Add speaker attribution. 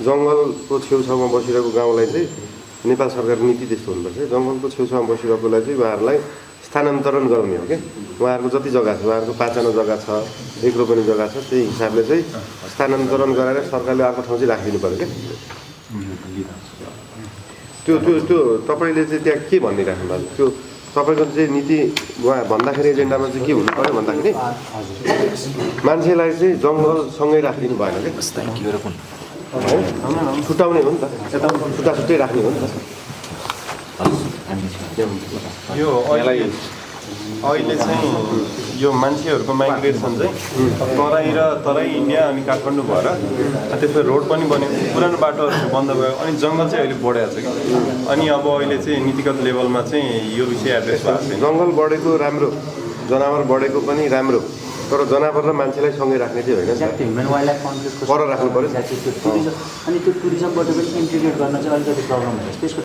Speaker 1: जङ्गलको छेउछाउमा बसिरहेको गाउँलाई चाहिँ नेपाल सरकारको नीति त्यस्तो हुनुपर्छ। जङ्गलको छेउछाउमा बसिरहेकोलाई चाहिँ उहाँहरूलाई स्थानान्तरण गराउने हो क्या। उहाँहरूको जति जग्गा छ, उहाँहरूको 5 जग्गा छ, 1 रोपनी जग्गा छ, त्यही हिसाबले चाहिँ स्थानान्तरण गराएर सरकारले अर्को ठाउँ चाहिँ राखिदिनु पऱ्यो क्या। त्यो तपाईँले चाहिँ त्यहाँ के भनिराख्नु भएको? त्यो तपाईँको चाहिँ नीति उहाँ भन्दाखेरि एजेन्डामा चाहिँ के हुनु पऱ्यो भन्दाखेरि मान्छेलाई चाहिँ जङ्गलसँगै राखिदिनु भएन क्या, छुट्याउने हो नि त, छुट्टै राख्ने हो नि त।
Speaker 2: यो अहिले चाहिँ यो मान्छेहरूको माइग्रेसन चाहिँ तराई इन्डिया अनि काठमाडौँ भएर त्यसपछि रोड पनि बन्यो, पुरानो बाटोहरू बन्द भयो, अनि जङ्गल चाहिँ अहिले बढेको छ कि। अनि अब अहिले चाहिँ नीतिगत लेभलमा चाहिँ यो विषय एड्रेस भएको छ।
Speaker 1: जङ्गल बढेको राम्रो, जनावर बढेको पनि राम्रो, तर जनावर र मान्छेलाई सँगै राख्ने चाहिँ होइन,
Speaker 3: ह्युमन वाइल्ड लाइफ कन्फ्लिक्टको
Speaker 1: पर राख्नु पऱ्यो।
Speaker 3: अनि त्यो टुरिज्मबाट पनि इन्टिग्रेट गर्न चाहिँ अलिकति प्रब्लम हुन्छ। त्यसको